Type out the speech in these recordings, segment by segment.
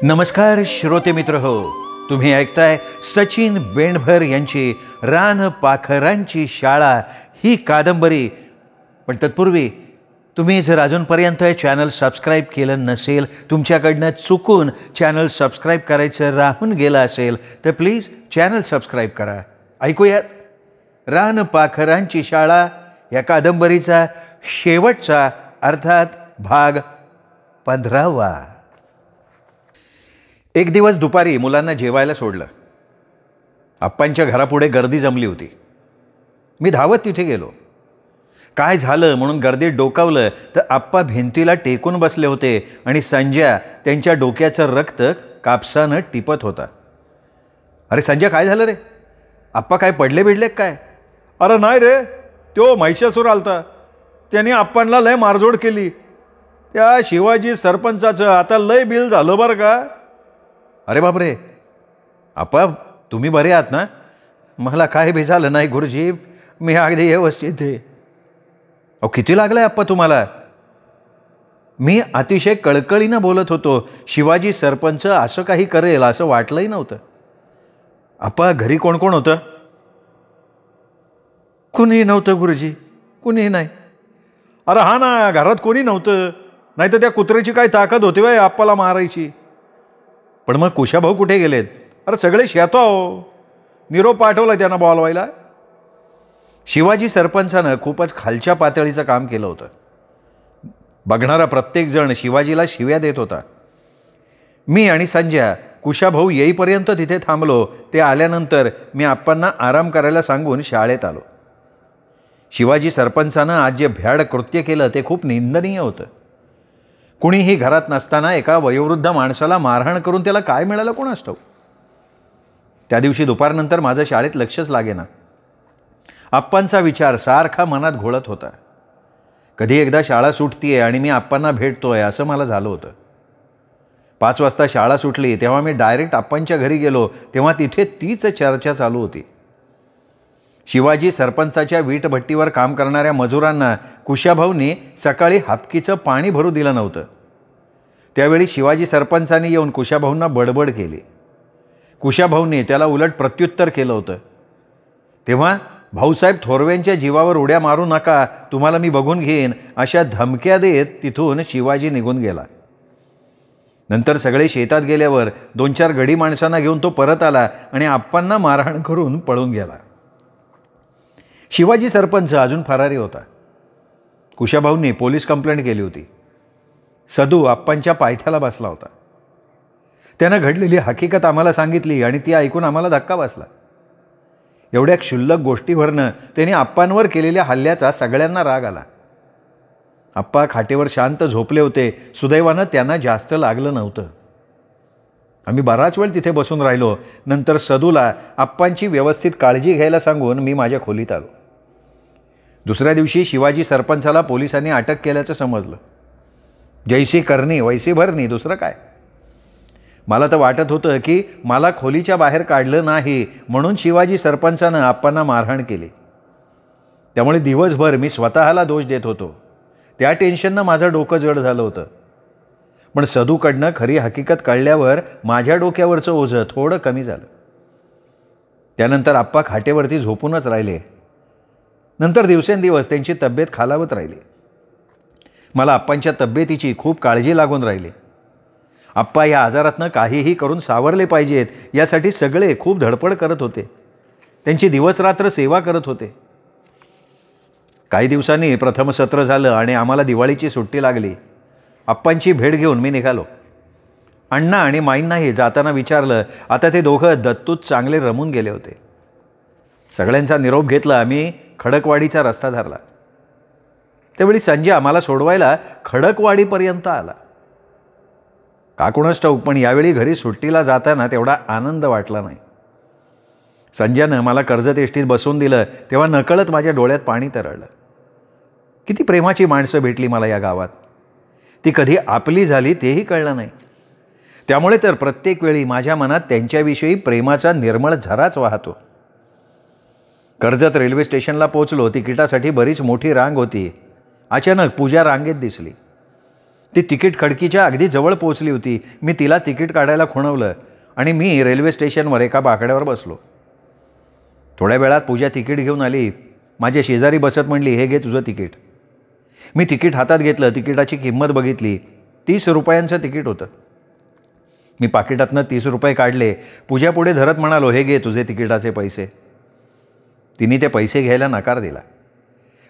नमस्कार श्रोते मित्र हो, तुम्ही ऐकताय सचिन बेंडभर यांची रान पाखरांची शाळा ही कादंबरी. पण तत्पूर्वी तुम्ही जर अजूनपर्यंत चॅनल सबस्क्राईब केलं नसेल, तुमच्याकडनं चुकून चॅनल सबस्क्राईब करायचं राहून गेलं असेल तर प्लीज चॅनल सबस्क्राईब करा. ऐकूयात रान पाखरांची शाळा या कादंबरीचा शेवटचा अर्थात भाग 15वा. एक दिवस दुपारी मुलांना जेवायला सोडलं. आप्पांच्या घरापुढे गर्दी जमली होती. मी धावत तिथे गेलो. काय झालं म्हणून गर्दीत डोकावलं तर आप्पा भिंतीला टेकून बसले होते आणि संजय त्यांच्या डोक्याचं रक्त कापसानं टिपत होता. अरे संजय, काय झालं रे? आप्पा काय पडले बिडले काय? अरे नाही रे, तो महिषासूर आलता. त्याने आप्पांना लय मारझोड केली. त्या शिवाजी सरपंचाचं आता लय बिल झालं बरं का. अरे बापरे, आप्पा तुम्ही बरे आहात ना? मला काय बी झालं नाही गुरुजी, मी अगदी व्यवस्थित आहे. अहो किती लागलंय आप्पा तुम्हाला? मी अतिशय कळकळीनं बोलत होतो. शिवाजी सरपंच असं काही करेल असं वाटलंही नव्हतं. आप्पा घरी कोण कोण होतं? कुणीही नव्हतं गुरुजी, कुणीही नाही. अरे हा ना, घरात कोणी नव्हतं, नाही तर त्या कुत्र्याची काय ताकद होती बाई आप्पाला मारायची. पण मग कुशाभाऊ कुठे गेलेत? अरे सगळे शेतो निरोप पाठवला त्यांना बोलवायला. शिवाजी सरपंचानं खूपच खालच्या पातळीचं काम केलं होतं. बघणारा प्रत्येकजण शिवाजीला शिव्या देत होता. मी आणि संजय कुशाभाऊ येईपर्यंत तिथे थांबलो. ते आल्यानंतर मी आप्पांना आराम करायला सांगून शाळेत आलो. शिवाजी सरपंचानं आज जे भ्याड कृत्य केलं ते खूप निंदनीय होतं. कुणीही घरात नसताना एका वयोवृद्ध माणसाला मारहाण करून त्याला काय मिळालं कोणास ठाऊक. त्या दिवशी दुपारनंतर माझं शाळेत लक्षच लागेना. आप्पांचा विचार सारखा मनात घोळत होता. कधी एकदा शाळा सुटतीये आणि मी आप्पांना भेटतोय असं मला झालं होतं. 5 वाजता शाळा सुटली तेव्हा मी डायरेक्ट आप्पांच्या घरी गेलो. तेव्हा तिथे तीच चर्चा चालू होती. शिवाजी सरपंचाच्या वीटभट्टीवर काम करणाऱ्या मजुरांना कुशाभाऊंनी सकाळी हापकीचं पाणी भरू दिलं नव्हतं. त्यावेळी शिवाजी सरपंचांनी येऊन कुशाभाऊंना बडबड केली. कुशाभाऊंनी त्याला उलट प्रत्युत्तर केलं होतं. तेव्हा भाऊसाहेब थोरव्यांच्या जीवावर उड्या मारू नका, तुम्हाला मी बघून घेईन अशा धमक्या देत तिथून शिवाजी निघून गेला. नंतर सगळे शेतात गेल्यावर 2-4 गडी माणसांना घेऊन तो परत आला आणि आप्पांना मारहाण करून पळून गेला. शिवाजी सरपंच अजून फरारी होता. कुशाभाऊंनी पोलीस कंप्लेंट केली होती. सदू आप्पांच्या पायथ्याला बसला होता. त्यानं घडलेली हकीकत आम्हाला सांगितली आणि ती ऐकून आम्हाला धक्का बसला. एवढ्या क्षुल्लक गोष्टीवरनं त्याने आप्पांवर केलेल्या हल्ल्याचा सगळ्यांना राग आला. आप्पा खाटेवर शांत झोपले होते. सुदैवानं त्यांना जास्त लागलं नव्हतं. आम्ही बराच वेळ तिथे बसून राहिलो. नंतर सदूला आप्पांची व्यवस्थित काळजी घ्यायला सांगून मी माझ्या खोलीत आलो. दुसऱ्या दिवशी शिवाजी सरपंचाला पोलिसांनी अटक केल्याचं समजलं. जैसी करणी वैसी भरणी, दुसरं काय. मला तर वाटत होतं की मला खोलीच्या बाहेर काढलं नाही म्हणून शिवाजी सरपंचानं आप्पांना मारहाण केली. त्यामुळे दिवसभर मी स्वतःला दोष देत होतो. त्या टेन्शननं माझं डोकं जड झालं होतं. पण सदूकडनं खरी हकीकत कळल्यावर माझ्या डोक्यावरचं ओझं थोडं कमी झालं. त्यानंतर आप्पा खाटेवरती झोपूनच राहिले. नंतर दिवसेंदिवस त्यांची तब्येत खालावत राहिली. मला आप्पांच्या तब्येतीची खूप काळजी लागून राहिली. आप्पा या आजारातनं काहीही करून सावरले पाहिजेत यासाठी सगळे खूप धडपड करत होते. त्यांची दिवसरात्र सेवा करत होते. काही दिवसांनी प्रथम सत्र झालं आणि आम्हाला दिवाळीची सुट्टी लागली. आप्पांची भेट घेऊन मी निघालो. अण्णा आणि माईंनाही जाताना विचारलं. आता ते दोघं दत्तूत चांगले रमून गेले होते. सगळ्यांचा निरोप घेतला. आम्ही खडकवाडीचा रस्ता धरला. त्यावेळी संजय आम्हाला सोडवायला खडकवाडीपर्यंत आला. का कोणास ठाऊक, पण यावेळी घरी सुट्टीला जाताना तेवढा आनंद वाटला नाही. संजयनं मला कर्जत एसटीत बसवून दिलं तेव्हा नकळत माझ्या डोळ्यात पाणी तरळलं. किती प्रेमाची माणसं भेटली मला या गावात. ती कधी आपली झाली तेही कळलं नाही. त्यामुळे तर प्रत्येक वेळी माझ्या मनात त्यांच्याविषयी प्रेमाचा निर्मळ झराच वाहतो. कर्जत रेल्वे स्टेशनला पोचलो. तिकिटासाठी बरीच मोठी रांग होती. अचानक पूजा रांगेत दिसली. ती तिकीट खडकीच्या अगदी जवळ पोहोचली होती. मी तिला तिकीट काढायला खुणवलं आणि मी रेल्वे स्टेशनवर एका बाकड्यावर बसलो. थोड्या वेळात पूजा तिकीट घेऊन आली. माझ्या शेजारी बसत म्हणली, हे घे तुझं तिकीट. मी तिकीट हातात घेतलं. तिकिटाची किंमत बघितली. 30 रुपयांचं तिकीट होतं. मी पाकिटातनं 30 रुपये काढले. पूजा पुढे धरत म्हणालो, हे घे तुझे तिकिटाचे पैसे. तिने ते पैसे घ्यायला नकार दिला.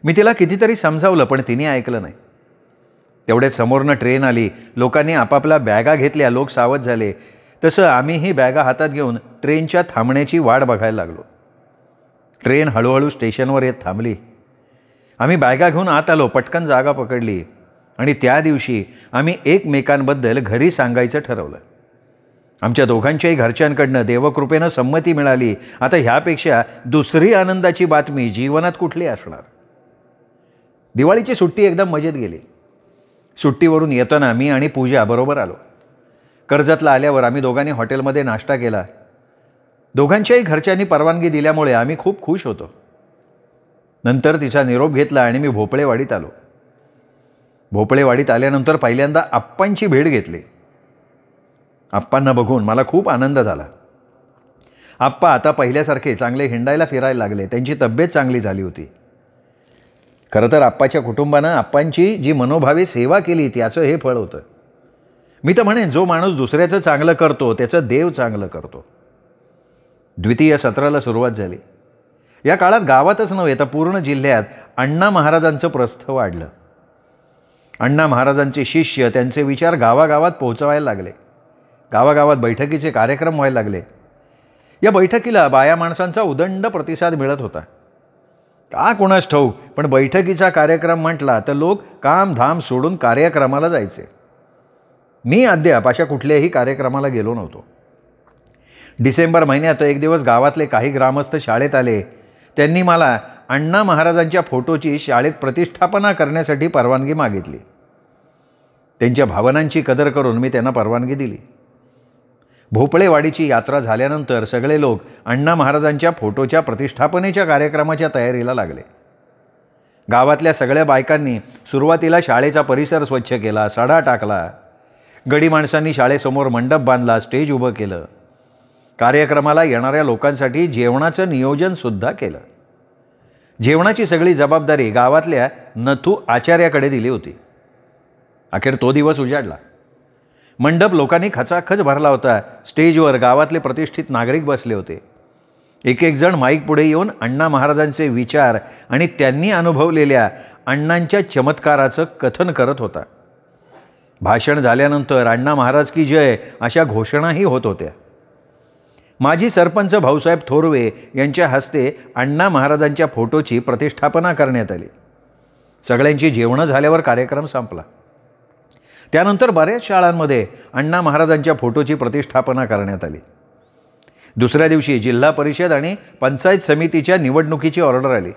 मी तिला कितीतरी समजावलं, पण तिने ऐकलं नाही. तेवढ्याच समोरनं ट्रेन आली. लोकांनी आपापल्या बॅगा घेतल्या. लोक सावध झाले. तसं आम्हीही बॅगा हातात घेऊन ट्रेनच्या थांबण्याची वाट बघायला लागलो. ट्रेन हळूहळू स्टेशनवर येत थांबली. आम्ही बॅगा घेऊन आत आलो. पटकन जागा पकडली आणि त्या दिवशी आम्ही एकमेकांबद्दल घरी सांगायचं ठरवलं. आमच्या दोघांच्याही घरच्यांकडनं देवकृपेनं संमती मिळाली. आता ह्यापेक्षा दुसरी आनंदाची बातमी जीवनात कुठली असणार. दिवाळीची सुट्टी एकदम मजेत गेली. सुट्टीवरून येताना मी आणि पूजा बरोबर आलो. कर्जतला आल्यावर आम्ही दोघांनी हॉटेलमध्ये नाश्ता केला. दोघांच्याही घरच्यांनी परवानगी दिल्यामुळे आम्ही खूप खुश होतो. नंतर तिचा निरोप घेतला आणि मी भोपळेवाडीत आलो. भोपळेवाडीत आल्यानंतर पहिल्यांदा आप्पांची भेट घेतली. आप्पांना बघून मला खूप आनंद झाला. आप्पा आता पहिल्यासारखे चांगले हिंडायला फिरायला लागले. त्यांची तब्येत चांगली झाली होती. खरं तर आप्पाच्या कुटुंबानं आप्पांची जी मनोभावे सेवा केली त्याचं हे फळ होतं. मी तर म्हणेन, जो माणूस दुसऱ्याचं चांगलं करतो त्याचं देव चांगलं करतो. द्वितीय सत्राला सुरुवात झाली. या काळात गावातच नव्हे तर पूर्ण जिल्ह्यात अण्णा महाराजांचं प्रस्थ वाढलं. अण्णा महाराजांचे शिष्य त्यांचे विचार गावागावात पोहोचवायला लागले. गावागावात बैठकीचे कार्यक्रम व्हायला लागले. या बैठकीला बाया माणसांचा उदंड प्रतिसाद मिळत होता. का कोणास ठाऊक, पण बैठकीचा कार्यक्रम म्हटला तर लोक कामधाम सोडून कार्यक्रमाला जायचे. मी अद्याप अशा कुठल्याही कार्यक्रमाला गेलो नव्हतो. डिसेंबर महिन्यात एक दिवस गावातले काही ग्रामस्थ शाळेत आले. त्यांनी मला अण्णा महाराजांच्या फोटोची शाळेत प्रतिष्ठापना करण्यासाठी परवानगी मागितली. त्यांच्या भावनांची कदर करून मी त्यांना परवानगी दिली. भोपळेवाडीची यात्रा झाल्यानंतर सगळे लोक अण्णा महाराजांच्या फोटोच्या प्रतिष्ठापनेच्या कार्यक्रमाच्या तयारीला लागले. गावातल्या सगळ्या बायकांनी सुरुवातीला शाळेचा परिसर स्वच्छ केला, सडा टाकला. गडी माणसांनी शाळेसमोर मंडप बांधला, स्टेज उभं केलं. कार्यक्रमाला येणाऱ्या लोकांसाठी जेवणाचं नियोजनसुद्धा केलं. जेवणाची सगळी जबाबदारी गावातल्या नथू आचार्याकडे दिली होती. अखेर तो दिवस उजाडला. मंडप लोकांनी खचाखच भरला होता. स्टेजवर गावातले प्रतिष्ठित नागरिक बसले होते. एक एक जण माईक पुढे येऊन अण्णा महाराजांचे विचार आणि त्यांनी अनुभवलेल्या अण्णांच्या चमत्काराचं कथन करत होता. भाषण झाल्यानंतर अण्णा महाराज की जय अशा घोषणाही होत होत्या. माजी सरपंच भाऊसाहेब थोरवे यांच्या हस्ते अण्णा महाराजांच्या फोटोची प्रतिष्ठापना करण्यात आली. सगळ्यांची जेवणं झाल्यावर कार्यक्रम संपला. त्यानंतर बऱ्याच शाळांमध्ये अण्णा महाराजांच्या फोटोची प्रतिष्ठापना करण्यात आली. दुसऱ्या दिवशी जिल्हा परिषद आणि पंचायत समितीच्या निवडणुकीची ऑर्डर आली.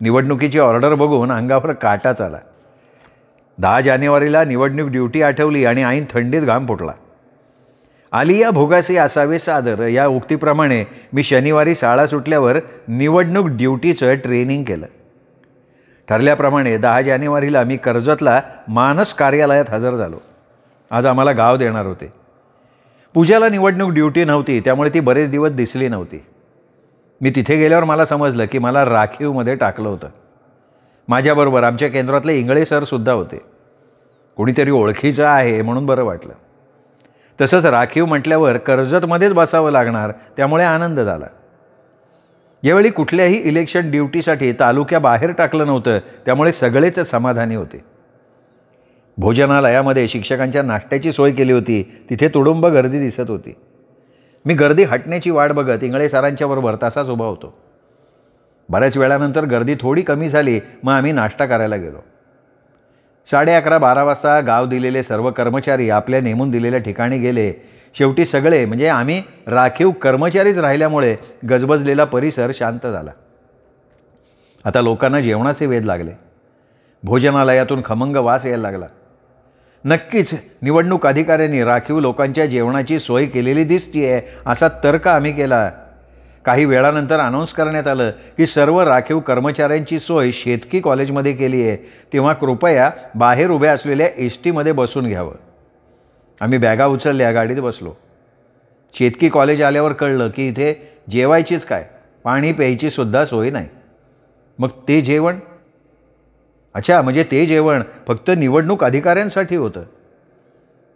निवडणुकीची ऑर्डर बघून अंगावर काटाच आला. 10 जानेवारीला निवडणूक ड्युटी आठवली आणि ऐन थंडीत घाम फुटला. आलिया भोगासे असावे सादर या उक्तीप्रमाणे मी शनिवारी शाळा सुटल्यावर निवडणूक ड्युटीचं ट्रेनिंग केलं. ठरल्याप्रमाणे 10 जानेवारीला मी कर्जतला मानस कार्यालयात हजर झालो. आज आम्हाला गाव देणार होते. पूजाला निवडणूक ड्युटी नव्हती, त्यामुळे ती बरेच दिवस दिसली नव्हती. मी तिथे गेल्यावर मला समजलं की मला राखीवमध्ये टाकलं होतं. माझ्याबरोबर आमच्या केंद्रातले इंगळे सरसुद्धा होते. कोणीतरी ओळखीचं आहे म्हणून बरं वाटलं. तसंच राखीव म्हटल्यावर कर्जतमध्येच बसावं लागणार, त्यामुळे आनंद झाला. यावेळी कुठल्याही इलेक्शन ड्युटीसाठी तालुक्याबाहेर टाकलं नव्हतं, त्यामुळे सगळेच समाधानी होते. भोजनालयामध्ये शिक्षकांच्या नाश्त्याची सोय केली होती. तिथे तुडुंब गर्दी दिसत होती. मी गर्दी हटण्याची वाट बघत इंगळे सरांच्या बरोबर तासाच उभा होतो. बऱ्याच वेळानंतर गर्दी थोडी कमी झाली. मग आम्ही नाश्ता करायला गेलो. 11:30-12 वाजता गाव दिलेले सर्व कर्मचारी आपल्या नेमून दिलेल्या ठिकाणी गेले. शेवटी सगळे म्हणजे आम्ही राखीव कर्मचारीच राहिल्यामुळे गजबजलेला परिसर शांत झाला. आता लोकांना जेवणाचे वेध लागले. भोजनालयातून खमंग वास यायला लागला. नक्कीच निवडणूक अधिकाऱ्यांनी राखीव लोकांच्या जेवणाची सोय केलेली दिसतीये असा तर्क आम्ही केला. काही वेळानंतर अनाऊन्स करण्यात आलं की सर्व राखीव कर्मचाऱ्यांची सोय शेतकी कॉलेजमध्ये केली आहे, तेव्हा कृपया बाहेर उभ्या असलेल्या एसटीमध्ये बसून घ्यावं. आम्ही बॅगा उचलल्या, गाडीत बसलो. शेतकी कॉलेज आल्यावर कळलं की इथे जेवायचीच काय, पाणी प्यायची सुद्धा सोय नाही. मग ते जेवण, अच्छा, म्हणजे ते जेवण फक्त निवडणूक अधिकाऱ्यांसाठी होतं.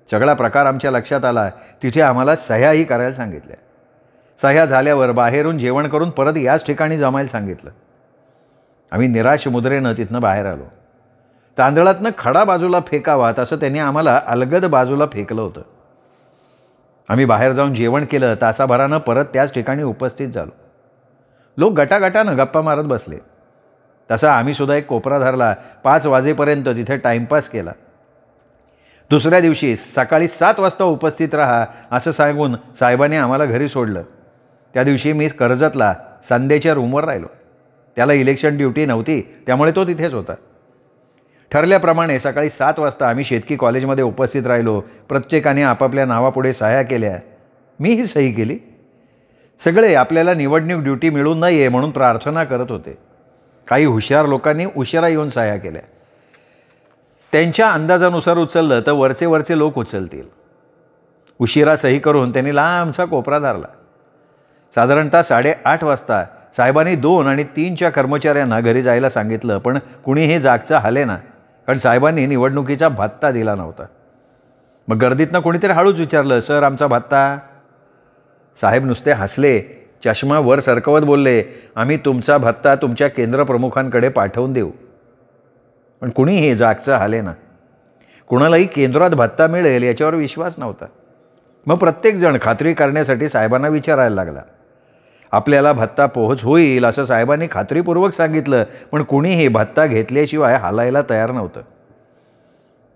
सगळा प्रकार आमच्या लक्षात आला. तिथे आम्हाला सह्याही करायला सांगितल्या. सह्या झाल्यावर बाहेरून जेवण करून परत याच ठिकाणी जमायला सांगितलं. आम्ही निराश मुद्रेनं तिथनं बाहेर आलो. तांदळातनं खडा बाजूला फेकावा तसं त्यांनी आम्हाला अलगद बाजूला फेकलं होतं. आम्ही बाहेर जाऊन जेवण केलं. तासाभरानं परत त्याच ठिकाणी उपस्थित झालो. लोक गटागटानं गप्पा मारत बसले. तसा आम्ही सुद्धा एक कोपरा धरला. 5 वाजेपर्यंत तिथे टाईमपास केला. दुसऱ्या दिवशी सकाळी 7 वाजता उपस्थित राहा असं सांगून साहेबांनी आम्हाला घरी सोडलं. त्या दिवशी मी कर्जतला संध्याच्या रूमवर राहिलो. त्याला इलेक्शन ड्युटी नव्हती, त्यामुळे तो तिथेच होता. ठरल्याप्रमाणे सकाळी 7 वाजता आम्ही शेतकी कॉलेजमध्ये उपस्थित राहिलो. प्रत्येकाने आपापल्या नावापुढे सह्या केल्या. मीही सही केली. सगळे आपल्याला निवडणूक ड्युटी मिळू नये म्हणून प्रार्थना करत होते. काही हुशार लोकांनी उशिरा येऊन सह्या केल्या. त्यांच्या अंदाजानुसार उचललं तर वरचे लोक उचलतील. उशिरा सही करून त्यांनी लांबचा कोपरा धरला. साधारणतः 8:30 वाजता साहेबांनी 2 आणि 3च्या कर्मचाऱ्यांना घरी जायला सांगितलं, पण कुणीही जागचं हालेना, कारण साहेबांनी निवडणुकीचा भत्ता दिला नव्हता. मग गर्दीतनं कोणीतरी हळूच विचारलं, सर आमचा भत्ता? साहेब नुसते हसले, चष्मा वर सरकवत बोलले, आम्ही तुमचा भत्ता तुमच्या केंद्रप्रमुखांकडे पाठवून देऊ. पण कुणीही जागचं हालेना. कुणालाही केंद्रात भत्ता मिळेल याच्यावर विश्वास नव्हता. मग प्रत्येकजण खात्री करण्यासाठी साहेबांना विचारायला लागला. आपल्याला भत्ता पोहोच होईल असं साहेबांनी खात्रीपूर्वक सांगितलं, पण कुणीही भत्ता घेतल्याशिवाय हालायला तयार नव्हतं.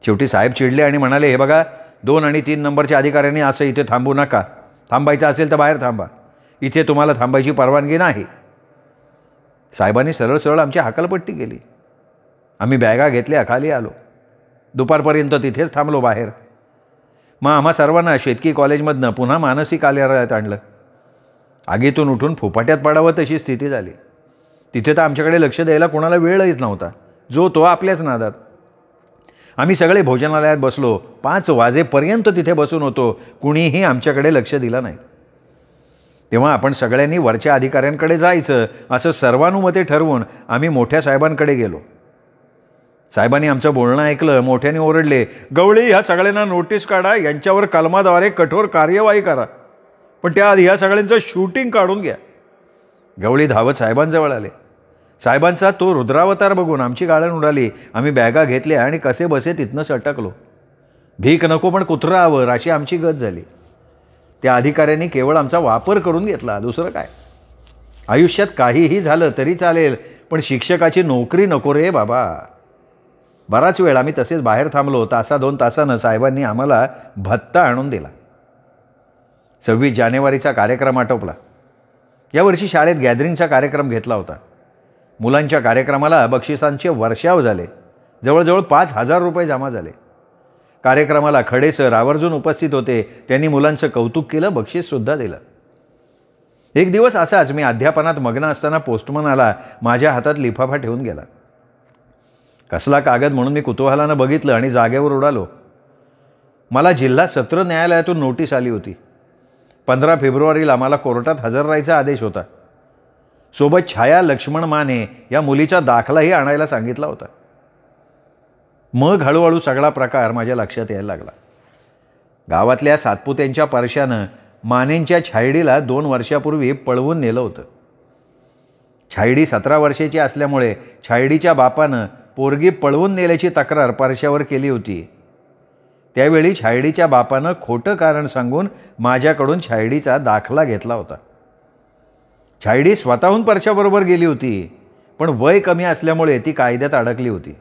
शेवटी साहेब चिडले आणि म्हणाले, हे बघा, 2 आणि 3 नंबरच्या अधिकाऱ्यांनी असं इथे थांबू नका. थांबायचं असेल तर बाहेर थांबा. इथे तुम्हाला थांबायची परवानगी नाही. साहेबांनी सरळ सरळ आमची हकालपट्टी केली. आम्ही बॅगा घेतल्या, खाली आलो. दुपारपर्यंत तिथेच थांबलो बाहेर. मग आम्हा सर्वांना शेतकी कॉलेजमधनं पुन्हा मानसिक कार्यालयात आणलं. आगीतून उठून फुफाट्यात पडावं तशी स्थिती झाली. तिथे तर आमच्याकडे लक्ष द्यायला कोणाला वेळच नव्हता. जो तो आपल्याच नादात. आम्ही सगळे भोजनालयात बसलो. 5 वाजेपर्यंत तिथे बसून होतो. कुणीही आमच्याकडे लक्ष दिलं नाही. तेव्हा आपण सगळ्यांनी वरच्या अधिकाऱ्यांकडे जायचं असं सर्वानुमते ठरवून आम्ही मोठ्या साहेबांकडे गेलो. साहेबांनी आमचं बोलणं ऐकलं. मोठ्याने ओरडले, गवळी, ह्या सगळ्यांना नोटीस काढा, यांच्यावर कलमाद्वारे कठोर कार्यवाही करा, पण त्याआधी ह्या सगळ्यांचं शूटिंग काढून घ्या. गवळी धावत साहेबांजवळ आले. साहेबांचा तो रुद्रावतार बघून आमची गाळण उडाली. आम्ही बॅगा घेतल्या आणि कसे बसे तिथनं सटकलो. भीक नको पण कुत्रं आवर अशी आमची गत झाली. त्या अधिकाऱ्यांनी केवळ आमचा वापर करून घेतला, दुसरं काय. आयुष्यात काहीही झालं तरी चालेल, पण शिक्षकाची नोकरी नको रे बाबा. बराच वेळ आम्ही तसेच बाहेर थांबलो. 1-2 तासानं साहेबांनी आम्हाला भत्ता आणून दिला. 26 जानेवारीचा कार्यक्रम आटोपला. यावर्षी शाळेत गॅदरिंगचा कार्यक्रम घेतला होता. मुलांच्या कार्यक्रमाला बक्षिसांचे वर्षाव झाले. जवळजवळ 5,000 रुपये जमा झाले. कार्यक्रमाला खडे सर आवर्जून उपस्थित होते. त्यांनी मुलांचं कौतुक केलं, बक्षीससुद्धा दिलं. एक दिवस असाच मी अध्यापनात मग्न असताना पोस्टमन आला. माझ्या हातात लिफाफा ठेवून गेला. कसला कागद म्हणून मी कुतूहलानं बघितलं आणि जागेवर उडालो. मला जिल्हा सत्र न्यायालयातून नोटीस आली होती. 15 फेब्रुवारीला मला कोर्टात हजर राहायचा आदेश होता. सोबत छाया लक्ष्मण माने या मुलीचा दाखलाही आणायला सांगितला होता. मग हळूहळू सगळा प्रकार माझ्या लक्षात यायला लागला. गावातल्या सातपुत्यांच्या परशानं मानेंच्या छायडीला 2 वर्षापूर्वी पळवून नेलं होतं. छायडी 17 वर्षाची असल्यामुळे छायडीच्या बापानं पोरगी पळवून नेल्याची तक्रार परशावर केली होती. त्यावेळी छायडीच्या बापानं खोटं कारण सांगून माझ्याकडून छायडीचा दाखला घेतला होता. छायडी स्वतःहून परशाबरोबर गेली होती, पण वय कमी असल्यामुळे ती कायद्यात अडकली होती.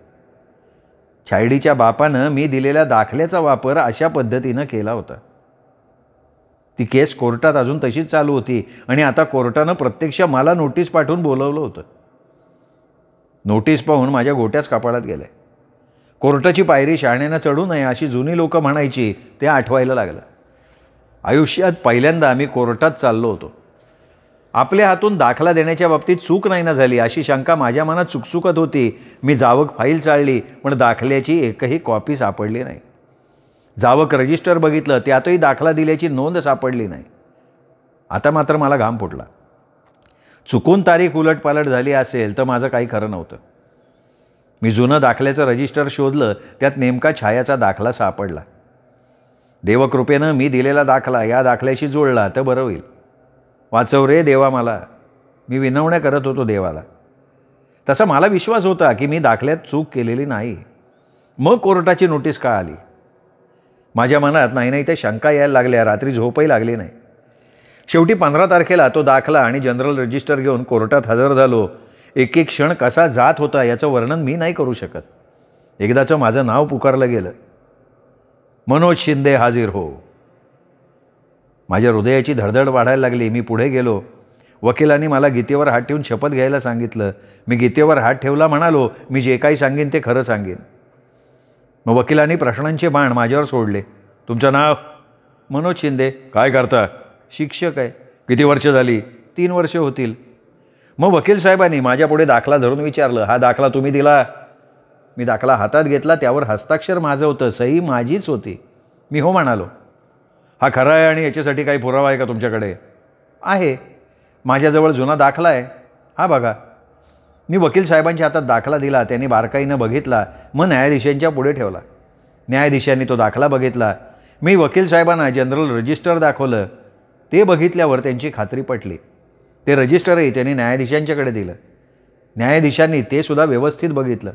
छायडीच्या बापानं मी दिलेल्या दाखल्याचा वापर अशा पद्धतीनं केला होता. ती केस कोर्टात अजून तशीच चालू होती आणि आता कोर्टानं प्रत्यक्ष मला नोटीस पाठवून बोलवलं होतं. नोटीस पाहून माझ्या गोट्याच कपाळात गेल्या. कोर्टाची पायरी शहाण्यानं चढू नये अशी जुनी लोकं म्हणायची, ते आठवायला लागलं. आयुष्यात पहिल्यांदा आम्ही कोर्टात चाललो होतो. आपल्या हातून दाखला देण्याच्या बाबतीत चूक नाही ना झाली अशी शंका माझ्या मनात चुकचुकत होती. मी जावक फाईल चाळली, पण दाखल्याची एकही कॉपी सापडली नाही. जावक रजिस्टर बघितलं, त्यातही दाखला दिल्याची नोंद सापडली नाही. आता मात्र मला घाम फुटला. चुकून तारीख उलटपालट झाली असेल तर माझं काही खरं नव्हतं. मी जुनं दाखल्याचं रजिस्टर शोधलं, त्यात नेमका छायाचा दाखला सापडला. देवकृपेनं मी दिलेला दाखला या दाखल्याशी जोडला तर बरं होईल. वाचव रे देवा मला. मी विनवण्या करत होतो देवाला. तसा मला विश्वास होता की मी दाखल्यात चूक केलेली नाही. मग कोर्टाची नोटीस का आली? माझ्या मनात नाही त्या शंका यायला लागल्या. रात्री झोपही लागली नाही. शेवटी 15 तारखेला तो दाखला आणि जनरल रजिस्टर घेऊन कोर्टात हजर झालो. एक एक क्षण कसा जात होता याचं वर्णन मी नाही करू शकत. एकदाचं माझं नाव पुकारलं गेलं, मनोज शिंदे हाजीर हो. माझ्या हृदयाची धडधड वाढायला लागली. मी पुढे गेलो. वकिलांनी मला गीतेवर हात ठेवून शपथ घ्यायला सांगितलं. मी गीतेवर हात ठेवला, म्हणालो मी जे काही सांगेन ते खरं सांगेन. मग वकिलांनी प्रश्नांचे बाण माझ्यावर सोडले. तुमचं नाव? मनोज शिंदे. काय करता? शिक्षक आहे. किती वर्ष झाली? 3 वर्ष होतील. मग वकील साहेबांनी माझ्या पुढे दाखला धरून विचारलं, हा दाखला तुम्ही दिला? मी दाखला हातात घेतला. त्यावर हस्ताक्षर माझं होतं, सही माझीच होती. मी हो म्हणालो. हा खरा आहे आणि याच्यासाठी काही पुरावा आहे का तुमच्याकडे? आहे, माझ्याजवळ जुना दाखला आहे, हा बघा. मी वकील साहेबांच्या हातात दाखला दिला. त्यांनी बारकाईनं बघितला. मग न्यायाधीशांच्या पुढे ठेवला. न्यायाधीशांनी तो दाखला बघितला. मी वकील साहेबांना जनरल रजिस्टर दाखवलं. ते बघितल्यावर त्यांची खात्री पटली. ते रजिस्टरही त्यांनी न्यायाधीशांच्याकडे दिलं. न्यायाधीशांनी ते सुद्धा व्यवस्थित बघितलं.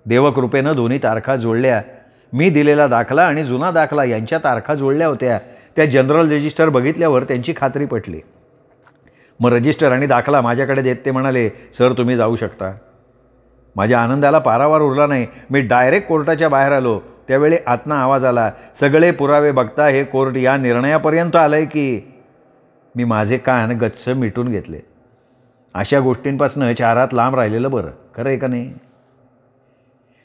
देवकृपेनं दोन्ही तारखा जोडल्या. मी दिलेला दाखला आणि जुना दाखला यांच्या तारखा जोडल्या होत्या. त्या जनरल रजिस्टर बघितल्यावर त्यांची खात्री पटली. मग रजिस्टर आणि दाखला माझ्याकडे देत ते म्हणाले, सर तुम्ही जाऊ शकता. माझ्या आनंदाला पारावार उरला नाही. मी डायरेक्ट कोर्टाच्या बाहेर आलो. त्यावेळी आतनं आवाज आला, सगळे पुरावे बघता हे कोर्ट या निर्णयापर्यंत आलंय की. मी माझे कान गच्च मिटून घेतले. अशा गोष्टींपासून 4 हात लांब राहिलेलं बरं, खरं आहे का नाही?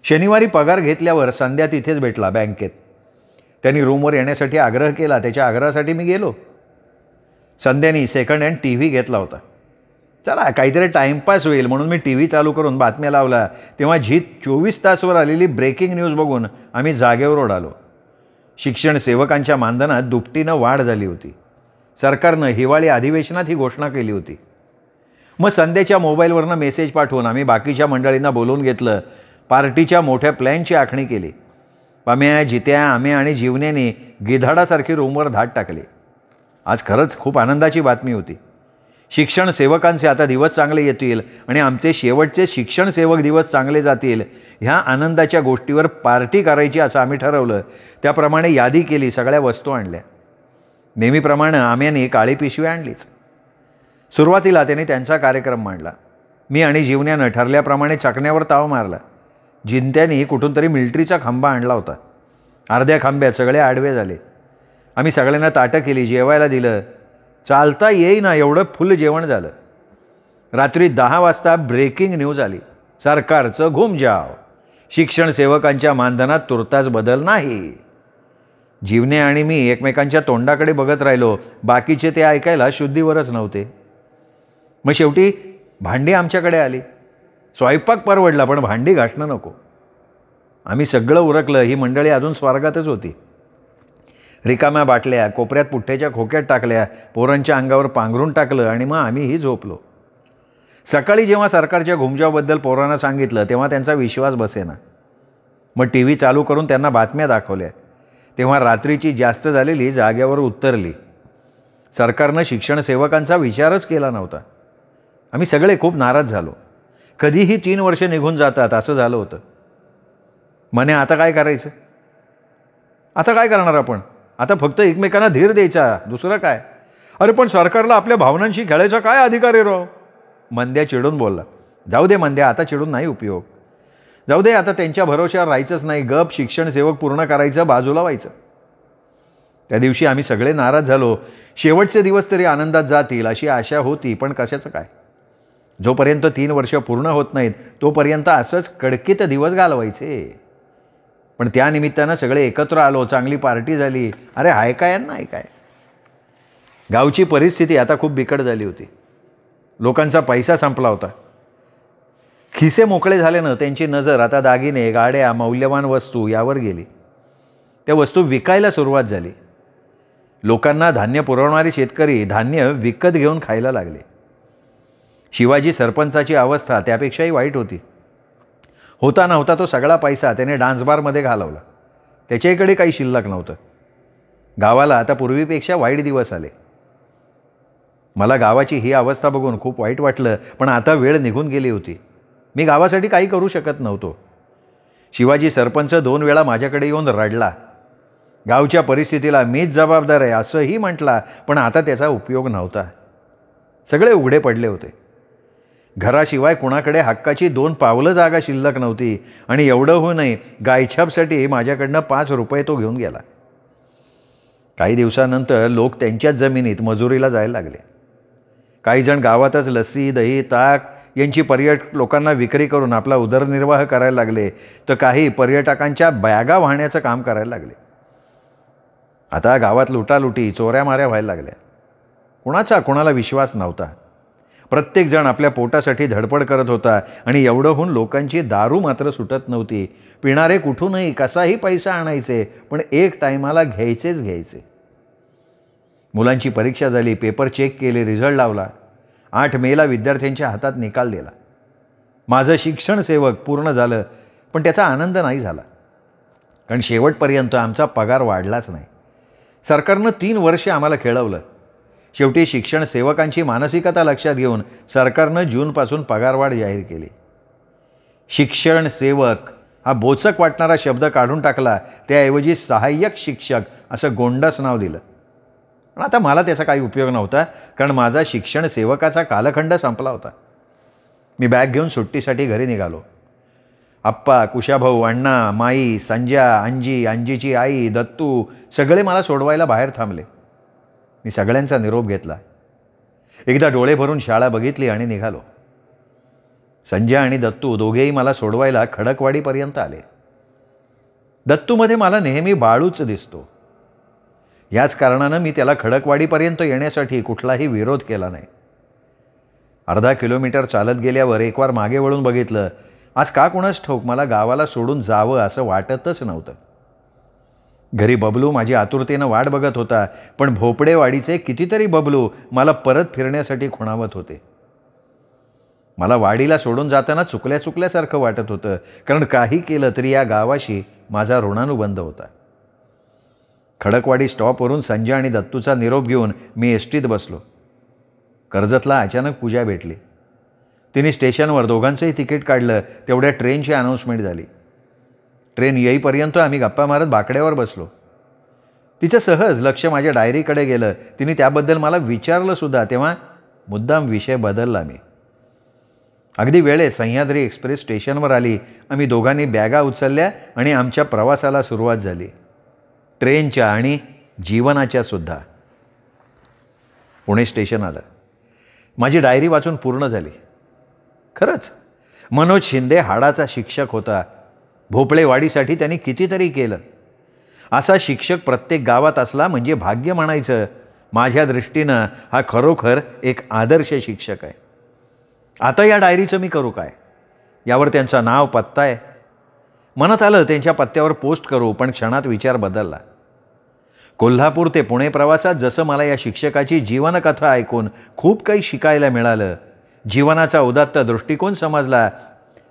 शनिवारी पगार घेतल्यावर संध्या तिथेच भेटला बँकेत. त्यांनी रूमवर येण्यासाठी आग्रह केला. त्याच्या आग्रहासाठी मी गेलो. संध्यानी सेकंड हँड TV घेतला होता. चला काहीतरी टाईमपास होईल म्हणून मी TV चालू करून बातम्या लावला. तेव्हा झीत 24 तासवर आलेली ब्रेकिंग न्यूज बघून आम्ही जागेवर उडालो. शिक्षण सेवकांच्या मानधनात दुपटीनं वाढ झाली होती. सरकारनं हिवाळी अधिवेशनात ही घोषणा केली होती. मग संध्याच्या मोबाईलवरनं मेसेज पाठवून आम्ही बाकीच्या मंडळींना बोलवून घेतलं. पार्टीच्या मोठ्या प्लॅनची आखणी केली. पम्या, जित्या, आम्या आणि जीवन्याने गिधाडासारखी रूमवर धाड टाकली. आज खरंच खूप आनंदाची बातमी होती. शिक्षण सेवकांचे आता दिवस चांगले येतील आणि आमचे शेवटचे शिक्षण सेवक दिवस चांगले जातील. ह्या आनंदाच्या गोष्टीवर पार्टी करायची असं आम्ही ठरवलं. त्याप्रमाणे यादी केली. सगळ्या वस्तू आणल्या. नेहमीप्रमाणे आम्याने काळी पिशवी आणलीच. सुरुवातीला त्याने त्यांचा कार्यक्रम मांडला. मी आणि जीवन्यानं ठरल्याप्रमाणे चकण्यावर ताव मारला. जिंत्याने कुठून तरी मिलिटरीचा खांबा आणला होता. अर्ध्या खांब्यात सगळे आडवे झाले. आम्ही सगळ्यांना ताटं केली. जेवायला दिलं. चालता येईना एवढं फुल जेवण झालं. रात्री 10 वाजता ब्रेकिंग न्यूज आली. सरकारचं घुमजाव. शिक्षण सेवकांच्या मानधनात तुर्तास बदल नाही. जीवने आणि मी एकमेकांच्या तोंडाकडे बघत राहिलो. बाकीचे ते ऐकायला शुद्धीवरच नव्हते. मग शेवटी भांडी आमच्याकडे आली. स्वयंपाक परवडला पण भांडी घासणं नको. आम्ही सगळं उरकलं. ही मंडळी अजून स्वर्गातच होती. रिकाम्या बाटल्या कोपऱ्यात पुठ्ठ्याच्या खोक्यात टाकल्या. पोरांच्या अंगावर पांघरून टाकलं आणि मग आम्हीही झोपलो. सकाळी जेव्हा सरकारच्या घुमजावबद्दल पोरांना सांगितलं तेव्हा त्यांचा विश्वास बसेना. मग TV चालू करून त्यांना बातम्या दाखवल्या. तेव्हा रात्रीची जास्त झालेली जाग्यावर उतरली. सरकारनं शिक्षण सेवकांचा विचारच केला नव्हता. आम्ही सगळे खूप नाराज झालो. कधीही 3 वर्ष निघून जातात असं झालं होतं. म्हणे आता काय करायचं? आता काय करणार आपण? आता फक्त एकमेकांना धीर द्यायचा, दुसरं काय? अरे पण सरकारला आपल्या भावनांशी खेळायचा काय अधिकार आहे राव? मंद्या चिडून बोलला. जाऊ दे मंद्या, आता चिडून नाही उपयोग. जाऊ दे, आता त्यांच्या भरोश्यावर राहायचंच नाही. गप शिक्षण सेवक पूर्ण करायचं, बाजूला व्हायचं. त्या दिवशी आम्ही सगळे नाराज झालो. शेवटचे दिवस तरी आनंदात जातील अशी आशा होती, पण कशाचं काय? जोपर्यंत 3 वर्ष पूर्ण होत नाहीत तोपर्यंत असंच कडकीत दिवस घालवायचे. पण त्या निमित्तानं सगळे एकत्र आलो. चांगली पार्टी झाली. अरे हाय काय नाही काय. गावची परिस्थिती आता खूप बिकट झाली होती. लोकांचा पैसा संपला होता. खिसे मोकळे झाल्यानं त्यांची नजर आता दागिने, गाड्या, मौल्यवान वस्तू यावर गेली. त्या वस्तू विकायला सुरुवात झाली. लोकांना धान्य पुरवणारे शेतकरी धान्य विकत घेऊन खायला लागले. शिवाजी सरपंचाची अवस्था त्यापेक्षाही वाईट होती. होता नव्हता तो सगळा पैसा त्याने डान्स बारमध्ये घालवला. त्याच्याकडे काही शिल्लक नव्हतं. गावाला आता पूर्वीपेक्षा वाईट दिवस आले. मला गावाची ही अवस्था बघून खूप वाईट वाटलं, पण आता वेळ निघून गेली होती. मी गावासाठी काही करू शकत नव्हतो. शिवाजी सरपंच 2 वेळा माझ्याकडे येऊन रडला. गावच्या परिस्थितीला मीच जबाबदार आहे असंही म्हटला, पण आता त्याचा उपयोग नव्हता. सगळे उघडे पडले होते. घराशिवाय कुणाकडे हक्काची 2 पावलं जागा शिल्लक नव्हती. आणि एवढं होऊनही गायछापसाठी माझ्याकडनं 5 रुपये तो घेऊन गेला. काही दिवसानंतर लोक त्यांच्याच जमिनीत मजुरीला जायला लागले. काही जण गावातच लस्सी, दही, ताक यांची पर्यटक लोकांना विक्री करून आपला उदरनिर्वाह करायला लागले, तर काही पर्यटकांच्या बॅगा वाहण्याचं काम करायला लागले. आता गावात लुटालुटी, चोऱ्यामाऱ्या व्हायला लागल्या. कुणाला विश्वास नव्हता. प्रत्येकजण आपल्या पोटासाठी धडपड करत होता. आणि एवढं होऊन लोकांची दारू मात्र सुटत नव्हती. पिणारे कुठूनही कसाही पैसा आणायचे, पण एक टायमाला घ्यायचेच घ्यायचे. मुलांची परीक्षा झाली, पेपर चेक केले, रिझल्ट लावला. 8 मेला विद्यार्थ्यांच्या हातात निकाल दिला. माझं शिक्षण सेवक पूर्ण झालं, पण त्याचा आनंद नाही झाला. कारण शेवटपर्यंत आमचा पगार वाढलाच नाही. सरकारनं 3 वर्षे आम्हाला खेळवलं. शेवटी शिक्षण सेवकांची मानसिकता लक्षात घेऊन सरकारनं जूनपासून पगारवाढ जाहीर केली. शिक्षण सेवक हा बोचक वाटणारा शब्द काढून टाकला. त्याऐवजी सहाय्यक शिक्षक असं गोंडस नाव दिलं. पण आता मला त्याचा काही उपयोग नव्हता, कारण माझा शिक्षण सेवकाचा कालखंड संपला होता. मी बॅग घेऊन सुट्टीसाठी घरी निघालो. आप्पा, कुशाभाऊ, अण्णा, माई, संजय, अंजी, अंजीची आई, दत्तू सगळे मला सोडवायला बाहेर थांबले. मी सगळ्यांचा निरोप घेतला. एकदा डोळे भरून शाळा बघितली आणि निघालो. संजय आणि दत्तू दोघेही मला सोडवायला खडकवाडीपर्यंत आले. दत्तूमध्ये मला नेहमी बाळूच दिसतो. याच कारणानं मी त्याला खडकवाडीपर्यंत येण्यासाठी कुठलाही विरोध केला नाही. अर्धा किलोमीटर चालत गेल्यावर एकवार मागे वळून बघितलं. आज का कुणास ठाऊक मला गावाला सोडून जावं असं वाटतच नव्हतं. घरी बबलू माझी आतुरतेनं वाट बघत होता, पण भोपडेवाडीचे कितीतरी बबलू मला परत फिरण्यासाठी खुणावत होते. मला वाडीला सोडून जाताना चुकल्यासारखं वाटत होतं, कारण काही केलं तरी या गावाशी माझा ऋणानुबंध होता. खडकवाडी स्टॉपवरून संजय आणि दत्तूचा निरोप घेऊन मी एसटीत बसलो. कर्जतला अचानक पूजा भेटली. तिने स्टेशनवर दोघांचंही तिकीट काढलं. तेवढ्या ट्रेनची अनाऊन्समेंट झाली. ट्रेन येईपर्यंत आम्ही गप्पा मारत बाकड्यावर बसलो. तिचं सहज लक्ष माझ्या डायरीकडे गेलं. तिने त्याबद्दल मला विचारलं सुद्धा, तेव्हा मुद्दाम विषय बदलला मी. अगदी वेळेत सह्याद्री एक्सप्रेस स्टेशनवर आली. आम्ही दोघांनी बॅगा उचलल्या आणि आमच्या प्रवासाला सुरुवात झाली. ट्रेनच्या आणि जीवनाच्या सुद्धा. पुणे स्टेशन आलं. माझी डायरी वाचून पूर्ण झाली. खरंच मनोज शिंदे हाडाचा शिक्षक होता. भोपळेवाडीसाठी त्यांनी कितीतरी केलं. असा शिक्षक प्रत्येक गावात असला म्हणजे भाग्य म्हणायचं. माझ्या दृष्टीनं हा खरोखर एक आदर्श शिक्षक आहे. आता या डायरीचं मी करू काय, यावर त्यांचं नाव, पत्ता आहे. मनात आलं त्यांच्या पत्त्यावर पोस्ट करू, पण क्षणात विचार बदलला. कोल्हापूर ते पुणे प्रवासात जसं मला या शिक्षकाची जीवनकथा ऐकून खूप काही शिकायला मिळालं, जीवनाचा उदात्त दृष्टिकोन समजला,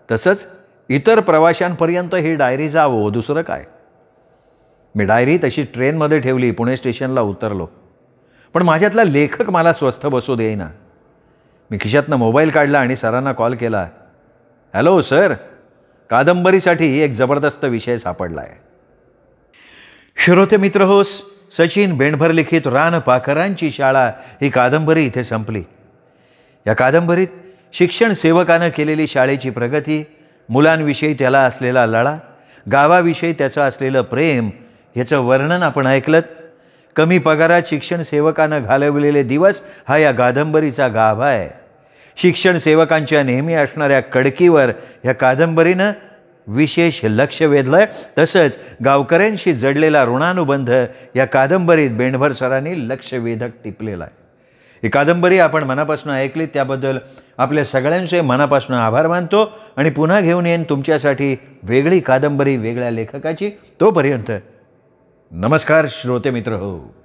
तसंच इतर प्रवाशांपर्यंत ही डायरी जावो, दुसरं काय. मी डायरी तशी ट्रेनमध्ये ठेवली. पुणे स्टेशनला उतरलो. पण माझ्यातला लेखक मला स्वस्थ बसू देईना. मी खिशातनं मोबाईल काढला आणि सरांना कॉल केला. हॅलो सर, कादंबरीसाठी एक जबरदस्त विषय सापडला आहे. श्रोते मित्र होस, सचिन बेंडभर लिखित रानपाखरांची शाळा ही कादंबरी इथे संपली. या कादंबरीत शिक्षण सेवकानं केलेली शाळेची प्रगती, मुलांविषयी त्याला असलेला लढा, गावाविषयी त्याचं असलेलं प्रेम याचं वर्णन आपण ऐकलं. कमी पगारात शिक्षण सेवकानं घालवलेले दिवस हा या कादंबरीचा गाभा आहे. शिक्षण सेवकांच्या नेहमी असणाऱ्या कडकीवर या कादंबरीनं विशेष लक्ष वेधलं. तसंच गावकऱ्यांशी जडलेला ऋणानुबंध या कादंबरीत बेंडभर सरांनी लक्षवेधक टिपलेला आहे. ही कादंबरी आपण मनापासून ऐकली त्याबद्दल आपल्या सगळ्यांचे मनापासून आभार मानतो आणि पुन्हा घेऊन येईन तुमच्यासाठी वेगळी कादंबरी वेगळ्या लेखकाची. तोपर्यंत नमस्कार श्रोते मित्र हो.